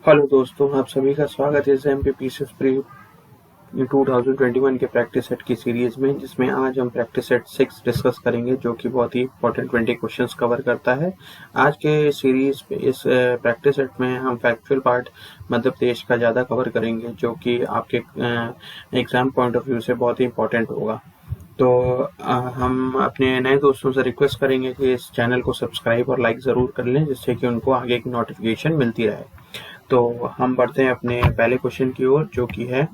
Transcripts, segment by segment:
Hello दोस्तों, आप सभी का स्वागत है एमपीपीसीएस प्री 2021 के प्रैक्टिस सेट की सीरीज में, जिसमें आज हम प्रैक्टिस सेट 6 डिस्कस करेंगे, जो कि बहुत ही इंपॉर्टेंट 20 क्वेश्चंस कवर करता है। आज के सीरीज इस प्रैक्टिस सेट में हम फैक्चुअल पार्ट मध्य प्रदेश का ज़्यादा कवर करेंगे, जो कि आपके एग्जाम पॉइंट ऑफ व्यू से बहुत ही इंपॉर्टेंट होगा। तो हम अपने नए दोस्तों से रिक्वेस्ट करेंगे कि इस चैनल को सब्सक्राइब और लाइक ज़रूर कर लें, जिससे कि उनको आगे की नोटिफिकेशन मिलती रहे। तो हम बढ़ते हैं अपने पहले क्वेश्चन की ओर, जो कि है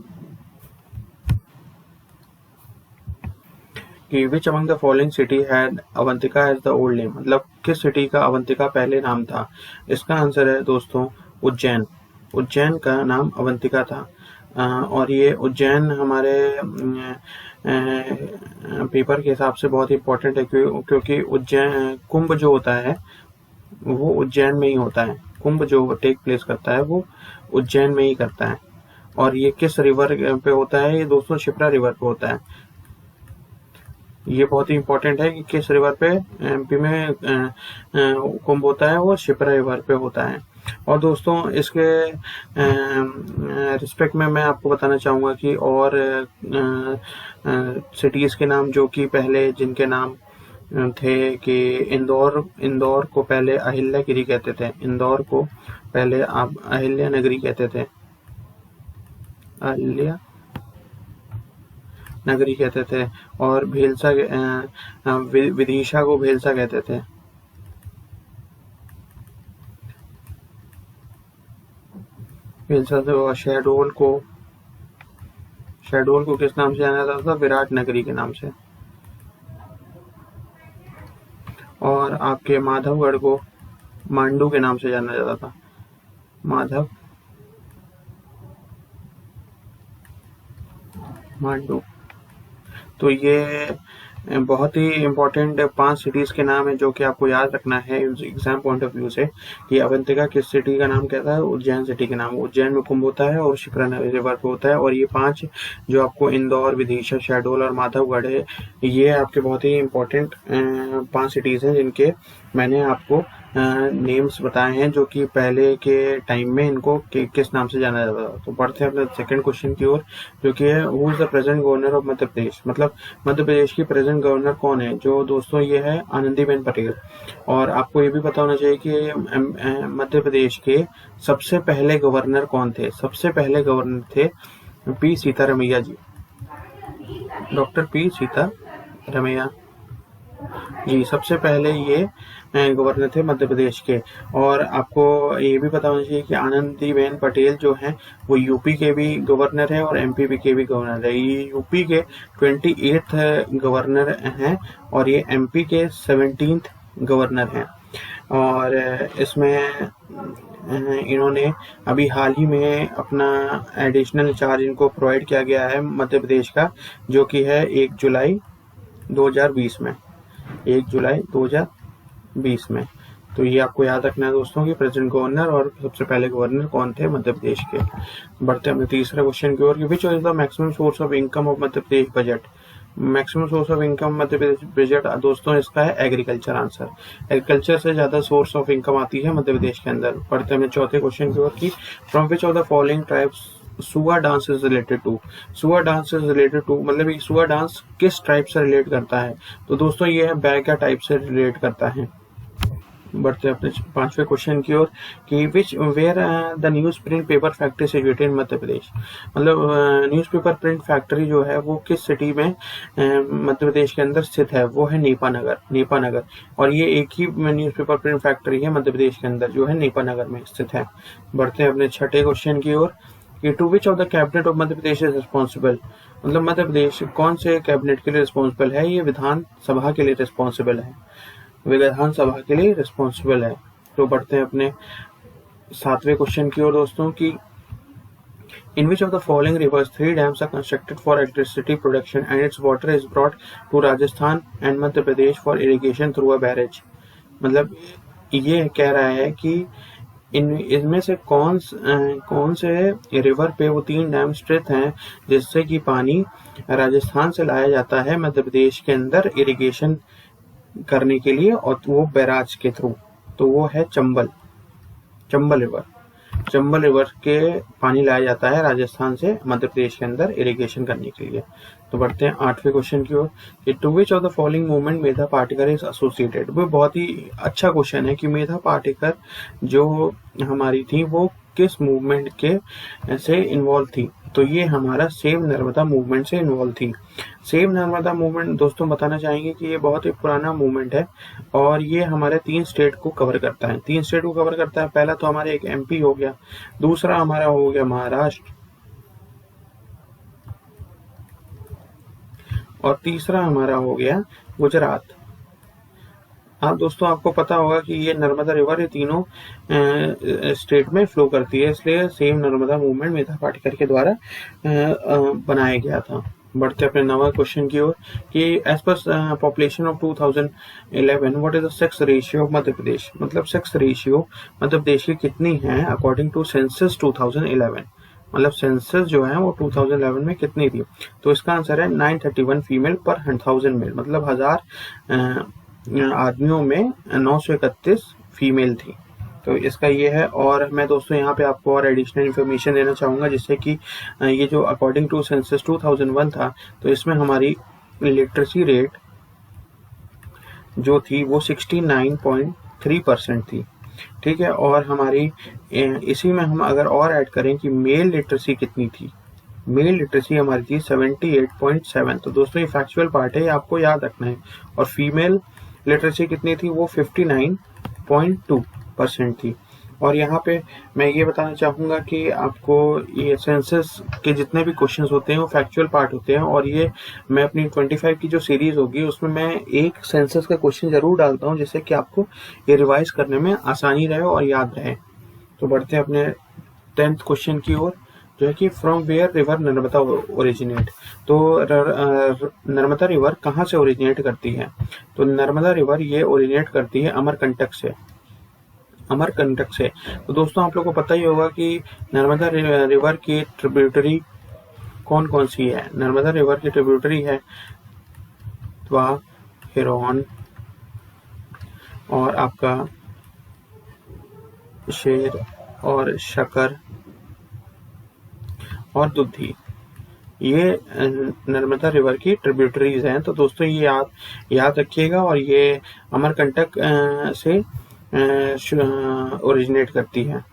कि which among the following city had Avantika as the old name. मतलब किस सिटी का अवंतिका पहले नाम था। इसका आंसर है दोस्तों उज्जैन। उज्जैन का नाम अवंतिका था। और ये उज्जैन हमारे पेपर के हिसाब से बहुत ही इंपॉर्टेंट है, क्योंकि उज्जैन कुंभ जो होता है वो उज्जैन में ही होता है। कुंभ जो टेक प्लेस करता है वो उज्जैन में ही करता है। और ये किस रिवर पे होता है? ये दोस्तों शिप्रा रिवर पे होता है। ये बहुत ही इंपॉर्टेंट है कि किस रिवर पे एमपी में कुंभ होता है, वो शिप्रा रिवर पे होता है। और दोस्तों इसके रिस्पेक्ट में मैं आपको बताना चाहूँगा कि और सिटीज़ के नाम जो कि पहले जिनके नाम थे कि इंदौर को पहले अहिल्यागिरी कहते थे। इंदौर को पहले आप अहिल्या नगरी कहते थे। अहिल्या नगरी कहते थे। और भेलसा विदिशा को भेलसा कहते थे। भेलसा से। और शहडोल को किस नाम से जाना जाता था? विराट नगरी के नाम से। और आपके माधवगढ़ को मांडू के नाम से जाना जाता था। मांडू। तो ये बहुत ही इम्पोर्टेंट 5 सिटीज के नाम है, जो कि आपको याद रखना है एग्जाम पॉइंट ऑफ व्यू से कि अवंतिका किस सिटी का नाम कहता है? उज्जैन सिटी के नाम। उज्जैन में कुंभ होता है और शिप्रा रिवर पे होता है। और ये 5 जो आपको इंदौर, विदिशा, शहडोल और माधवगढ़ है, ये आपके बहुत ही इम्पोर्टेंट 5 सिटीज हैं, जिनके मैंने आपको नेम्स बताए हैं, जो कि पहले के टाइम में इनको किस नाम से जाना जाता था। तो बढ़ते हैं अपने सेकंड क्वेश्चन की ओर, जो कि है who is the present governor of Madhya Pradesh. मतलब मध्य प्रदेश की प्रेजेंट गवर्नर कौन है? जो दोस्तों ये है आनंदीबेन पटेल। और आपको ये भी पता होना चाहिए कि मध्य प्रदेश के सबसे पहले गवर्नर कौन थे। सबसे पहले गवर्नर थे पी सीतारमैया जी, डॉक्टर पी सीतारमैया जी। सबसे पहले ये गवर्नर थे मध्य प्रदेश के। और आपको ये भी पता होना चाहिए कि आनंदीबेन पटेल जो हैं वो यूपी के भी गवर्नर हैं और एमपी के भी गवर्नर है। ये यूपी के 28th गवर्नर हैं और ये एमपी के 17th गवर्नर हैं। और इसमें इन्होंने अभी हाल ही में अपना एडिशनल चार्ज इनको प्रोवाइड किया गया है मध्य प्रदेश का, जो कि है 1 जुलाई 2020 में। 1 जुलाई 2020 में। तो ये आपको याद रखना है दोस्तों कि प्रेजेंट गवर्नर और सबसे पहले गवर्नर कौन थे मध्य प्रदेश के। बढ़ते हैं अपने तीसरे क्वेश्चन की ओर कि which is the maximum source of income of Madhya Pradesh budget. Maximum source of income Madhya Pradesh budget दोस्तों इसका है एग्रीकल्चर। आंसर एग्रीकल्चर से ज्यादा सोर्स ऑफ इनकम आती है मध्य प्रदेश के अंदर। बढ़ते हैं अपने चौथे क्वेश्चन की ओर कि from which of the following tribes Sua dance is related to. Sua dance is related to मतलब ये सुआ डांस किस ट्राइब से रिलेट करता है? तो दोस्तों ये है बैगा टाइप से रिलेट करता है। बढ़ते अपने पांचवें क्वेश्चन की ओर कि which where the newsprint paper factory situated in Madhya Pradesh. मतलब न्यूज पेपर प्रिंट फैक्ट्री जो है वो किस सिटी में मध्य प्रदेश के अंदर स्थित है? वो है नेपानगर। और ये एक ही न्यूज पेपर प्रिंट फैक्ट्री है मध्य प्रदेश के अंदर, जो है नेपानगर में स्थित है। बढ़ते हैं अपने छठे क्वेश्चन की ओर कि to which of the cabinet of Madhya Pradesh is responsible. मतलब मध्य प्रदेश कौन से कैबिनेट के लिए रिस्पॉन्सिबल है? ये विधानसभा के लिए रिस्पॉन्सिबल है। विधानसभा के लिए रिस्पॉन्सिबल है। तो बढ़ते हैं अपने सातवें क्वेश्चन की ओर दोस्तों कि in which of the following rivers 3 dams are constructed for electricity production and its water is brought to Rajasthan and Madhya Pradesh for irrigation through a barrage. मतलब ये कह रहा है कि इनमें से कौन से रिवर पे वो 3 डैम स्थित हैं, जिससे कि पानी राजस्थान से लाया जाता है मध्य प्रदेश के अंदर इरिगेशन करने के लिए, और वो बैराज के थ्रू। तो वो है चंबल रिवर। चंबल रिवर के पानी लाया जाता है राजस्थान से मध्य प्रदेश के अंदर इरिगेशन करने के लिए। तो बढ़ते हैं 8वें क्वेश्चन की ओर कि to which of the following movement Medha Patkar is associated. वो बहुत ही अच्छा क्वेश्चन है कि मेधा पाटेकर जो हमारी थी वो किस मूवमेंट के से इन्वॉल्व थी। तो ये हमारा सेव नर्मदा मूवमेंट से इन्वॉल्व थी। सेव नर्मदा मूवमेंट दोस्तों बताना चाहेंगे कि ये बहुत ही पुराना मूवमेंट है और ये हमारे 3 स्टेट को कवर करता है। 3 स्टेट को कवर करता है। पहला तो हमारे एक एमपी हो गया, दूसरा हमारा हो गया महाराष्ट्र और तीसरा हमारा हो गया गुजरात। आप दोस्तों आपको पता होगा कि ये नर्मदा रिवर ये तीनों स्टेट में फ्लो करती है, इसलिए सेम नर्मदा मूवमेंट मेधा पाटेकर के द्वारा बनाया गया था। बढ़ते अपने 9वें क्वेश्चन की ओर कि as per population of 2011 what is the sex ratio of Madhya Pradesh. मतलब सेक्स रेशियो मध्य प्रदेश की कितनी है अकॉर्डिंग टू सेंसस 2011। मतलब सेंसस जो है वो 2011 में कितनी थी। तो इसका आंसर है 931 फीमेल पर 1000 मेल। मतलब 1000 आदमियों में 931 फीमेल थी। तो इसका ये है। और मैं दोस्तों यहाँ पे आपको और एडिशनल इन्फॉर्मेशन देना चाहूँगा जिससे कि ये जो अकॉर्डिंग टू सेंसस 2001 था तो इसमें हमारी लिटरेसी रेट जो थी वो 69.3% थी। ठीक है। और हमारी इसी में हम अगर और ऐड करें कि मेल लिटरेसी कितनी थी, मेल लिटरेसी हमारी थी 78.7। तो दोस्तों ये फैक्चुअल पार्ट है, ये आपको याद रखना है। और फीमेल लिटरेसी कितनी थी वो 59.2% थी। और यहाँ पे मैं ये बताना चाहूँगा कि आपको ये सेंसस के जितने भी क्वेश्चंस होते हैं वो फैक्चुअल पार्ट होते हैं और ये मैं अपनी 25 की जो सीरीज होगी उसमें मैं एक सेंसस का क्वेश्चन जरूर डालता हूँ जिससे कि आपको ये रिवाइज करने में आसानी रहे और याद रहे। तो बढ़ते हैं अपने 10th क्वेश्चन की ओर जो है कि from where river Narmada originate. तो नर्मदा रिवर कहाँ से ओरिजिनेट करती है। तो नर्मदा रिवर ये ओरिजिनेट करती है अमरकंटक से। अमरकंटक से। तो दोस्तों आप लोगों को पता ही होगा कि नर्मदा रिवर की ट्रिब्यूटरी कौन कौन सी है। नर्मदा रिवर की ट्रिब्यूटरी है त्वा, हिरोन और आपका शेर और शकर और दुधी। ये नर्मदा रिवर की ट्रिब्यूटरीज हैं। तो दोस्तों ये आप याद रखिएगा और ये अमरकंटक से ओरिजिनेट करती है।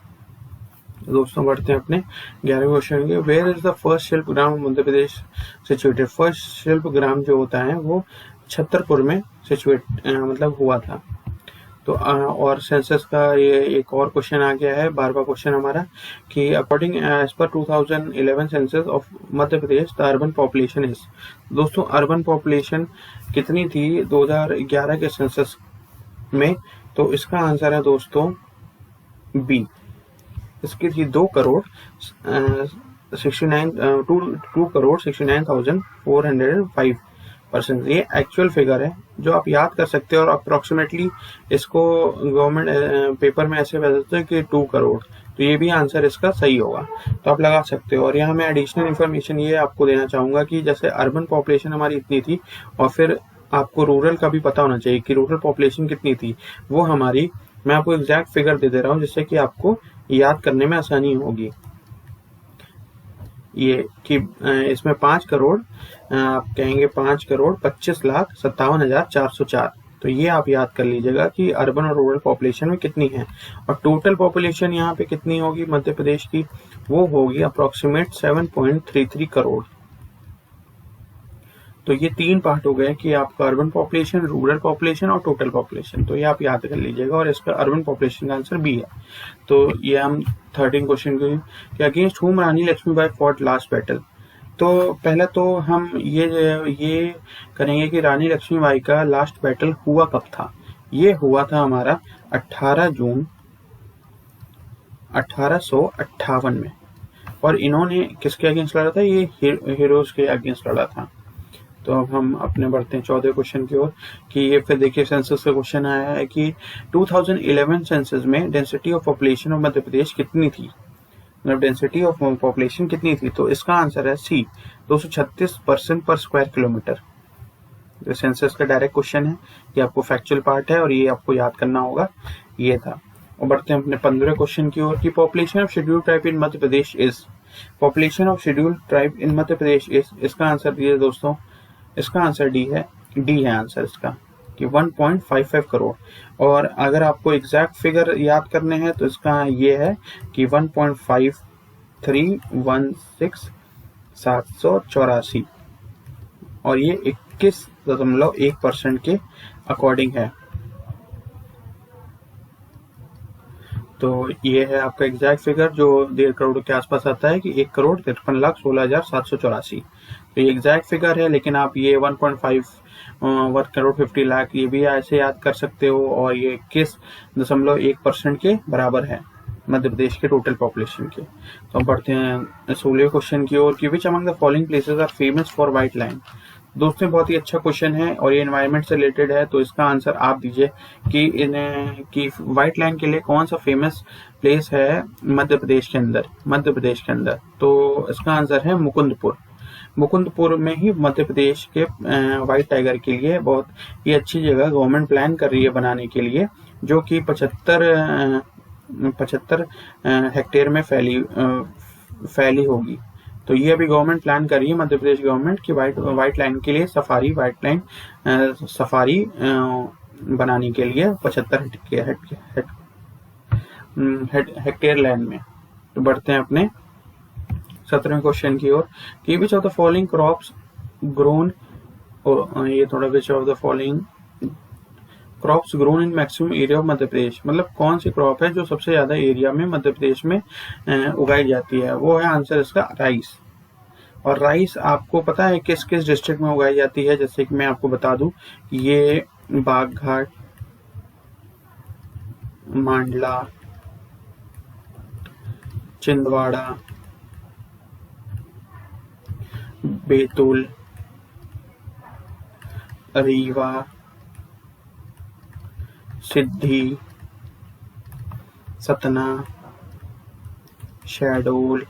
दोस्तों बढ़ते हैं अपने 11वें क्वेश्चन के। वेयर इज द फर्स्ट शिल्प ग्राम मध्य प्रदेश सिचुएटेड। फर्स्ट शिल्प ग्राम जो होता है वो छतरपुर में सिचुएट मतलब हुआ था। तो और सेंसस का ये एक और क्वेश्चन आ गया है 12वां क्वेश्चन हमारा कि अकॉर्डिंग एज पर 2011 census of Madhya Pradesh the urban population is. दोस्तों अर्बन पॉपुलेशन कितनी थी 2011 के सेंसस में। तो इसका आंसर है दोस्तों बी। इसकी थी 2 करोड़ 69,405%। ये एक्चुअल फिगर है जो आप याद कर सकते हो और अप्रोक्सीमेटली इसको गवर्नमेंट पेपर में ऐसे बदलते हैं कि 2 करोड़। तो ये भी आंसर इसका सही होगा, तो आप लगा सकते हो। और यहाँ मैं एडिशनल इन्फॉर्मेशन ये आपको देना चाहूँगा कि जैसे अर्बन पॉपुलेशन हमारी इतनी थी और फिर आपको रूरल का भी पता होना चाहिए कि रूरल पॉपुलेशन कितनी थी। वो हमारी मैं आपको एग्जैक्ट फिगर दे रहा हूँ जिससे कि आपको याद करने में आसानी होगी। ये कि इसमें 5 करोड़ आप कहेंगे 5,25,57,404। तो ये आप याद कर लीजिएगा कि अर्बन और रूरल पॉपुलेशन में कितनी है। और टोटल पॉपुलेशन यहाँ पे कितनी होगी मध्य प्रदेश की, वो होगी अप्रोक्सीमेट 7.33 करोड़। तो ये 3 पार्ट हो गए कि आपका अर्बन पॉपुलेशन, रूरल पॉपुलेशन और टोटल पॉपुलेशन। तो ये आप याद कर लीजिएगा और इसका अर्बन पॉपुलेशन का आंसर बी है। तो ये हम 13 क्वेश्चन के अगेंस्ट हुम रानी लक्ष्मीबाई फॉट लास्ट बैटल। तो पहले तो हम ये करेंगे कि रानी लक्ष्मीबाई का लास्ट बैटल हुआ कब था। ये हुआ था हमारा 18 जून 1858 में। और इन्होंने किसके अगेंस्ट लड़ा था, ये हीरोज के अगेंस्ट लड़ा था। तो अब हम अपने बढ़ते हैं 14 क्वेश्चन की ओर कि ये फिर देखिए सेंसस का क्वेश्चन आया है कि 2011 सेंसस में density of population of Madhya प्रदेश कितनी थी। मतलब डेंसिटी ऑफ पॉपुलेशन कितनी थी। तो इसका आंसर है सी 236 पर्सन पर स्क्वायर किलोमीटर। जो सेंसस का डायरेक्ट क्वेश्चन है, ये आपको फैक्चुअल पार्ट है और ये आपको याद करना होगा, ये था। और बढ़ते हैं अपने 15वें क्वेश्चन की ओर कि population of scheduled tribe in Madhya Pradesh is, population of scheduled tribe in Madhya Pradesh is, इसका आंसर दिए दोस्तों, इसका आंसर डी है आंसर इसका कि 1.55 करोड़। और अगर आपको एग्जैक्ट फिगर याद करने हैं तो इसका ये है कि 1.5316,784 और ये 21.1% के अकॉर्डिंग है। तो ये है आपका एग्जैक्ट फिगर जो 1.5 करोड़ के आसपास आता है कि 1,53,16,784। तो ये एग्जैक्ट फिगर है, लेकिन आप ये 1 करोड़ 50 लाख ये भी ऐसे याद कर सकते हो। और ये 21.1% के बराबर है मध्य प्रदेश के टोटल पॉपुलेशन के। तो हम पढ़ते हैं 16वें क्वेश्चन की ओर कि which among the following places are famous for white line. दोस्तों बहुत ही अच्छा क्वेश्चन है और ये एनवायरनमेंट से रिलेटेड है, तो इसका आंसर आप दीजिए कि व्हाइट लाइन के लिए कौन सा फेमस प्लेस है मध्य प्रदेश के अंदर। तो इसका आंसर है मुकुंदपुर में ही मध्य प्रदेश के व्हाइट टाइगर के लिए बहुत ही अच्छी जगह गवर्नमेंट प्लान कर रही है बनाने के लिए, जो कि 75 हेक्टेयर में फैली होगी। तो ये अभी गवर्नमेंट प्लान कर रही है मध्य प्रदेश गवर्नमेंट की व्हाइट लाइन के लिए सफारी बनाने के लिए 75 हेक्टेयर लैंड में। तो बढ़ते हैं अपने 17वें क्वेश्चन की ओर कि which of the following crops grown, ये थोड़ा which of the following crops grown in maximum area of Madhya Pradesh, मतलब कौन सी क्रॉप है जो सबसे ज्यादा एरिया में मध्य प्रदेश में उगाई जाती है। वो है आंसर इसका राइस। और राइस आपको पता है किस किस डिस्ट्रिक्ट में उगाई जाती है, जैसे कि मैं आपको बता दूं ये बागघाट, मांडला, छिंदवाड़ा, बैतूल, रीवा, सिद्धि, सतना, शहडोल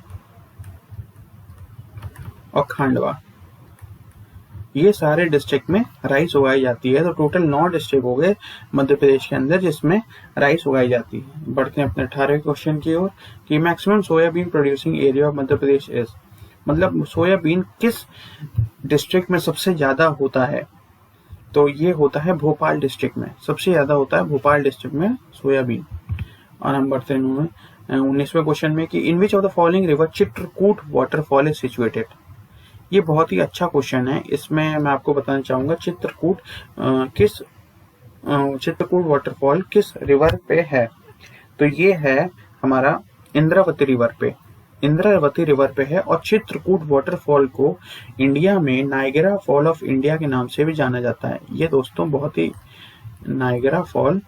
और खंडवा, ये सारे डिस्ट्रिक्ट में राइस उगाई जाती है। तो टोटल 9 डिस्ट्रिक्ट हो गए मध्य प्रदेश के अंदर जिसमें राइस उगाई जाती है। बढ़ते हैं अपने 18वें क्वेश्चन की ओर कि maximum soybean producing area of Madhya Pradesh is, मतलब सोयाबीन किस डिस्ट्रिक्ट में सबसे ज्यादा होता है। तो ये होता है भोपाल डिस्ट्रिक्ट में, सबसे ज्यादा होता है भोपाल डिस्ट्रिक्ट में सोयाबीन। और हम बढ़ते हैं 19वें क्वेश्चन में कि in which of the following river Chitrakoot waterfall is situated. ये बहुत ही अच्छा क्वेश्चन है। इसमें मैं आपको बताना चाहूंगा चित्रकूट वाटरफॉल किस रिवर पे है। तो ये है हमारा इंद्रावती रिवर पे है। और चित्रकूट वाटरफॉल को इंडिया में नायगरा फॉल ऑफ इंडिया के नाम से भी जाना जाता है। ये दोस्तों बहुत ही नायगरा फॉल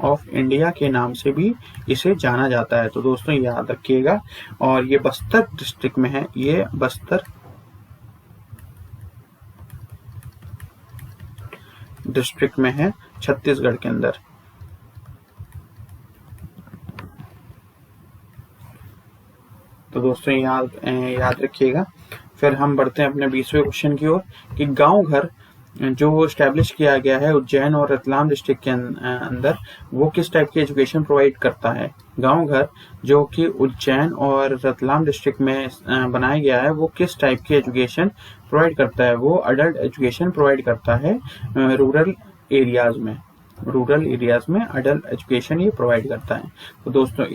ऑफ इंडिया के नाम से भी इसे जाना जाता है। तो दोस्तों याद रखिएगा। और ये बस्तर डिस्ट्रिक्ट में है, ये बस्तर डिस्ट्रिक्ट में है छत्तीसगढ़ के अंदर। तो दोस्तों याद रखिएगा। फिर हम बढ़ते हैं अपने 20वें क्वेश्चन की ओर कि गांव घर जो स्टैब्लिश किया गया है उज्जैन और रतलाम डिस्ट्रिक्ट के अंदर, वो किस टाइप की एजुकेशन प्रोवाइड करता है। गांव घर जो कि उज्जैन और रतलाम डिस्ट्रिक्ट में बनाया गया है वो किस टाइप की एजुकेशन प्रोवाइड करता है। वो अडल्ट एजुकेशन प्रोवाइड करता है रूरल एरियाज में अडल्ट एजुकेशन ये प्रोवाइड करता है। तो दोस्तों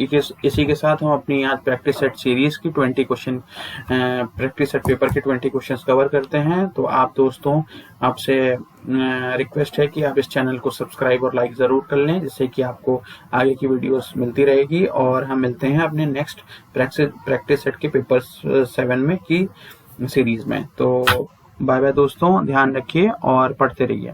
इसी के साथ हम अपनी आज प्रैक्टिस सेट सीरीज की 20 क्वेश्चन प्रैक्टिस सेट पेपर के 20 क्वेश्चंस कवर करते हैं। तो आप दोस्तों आपसे रिक्वेस्ट है कि आप इस चैनल को सब्सक्राइब और लाइक जरूर कर लें, जिससे कि आपको आगे की वीडियोस मिलती रहेगी। और हम मिलते हैं अपने नेक्स्ट प्रैक्टिस सेट के पेपर 7 में की सीरीज में। तो बाय बाय दोस्तों, ध्यान रखिए और पढ़ते रहिए।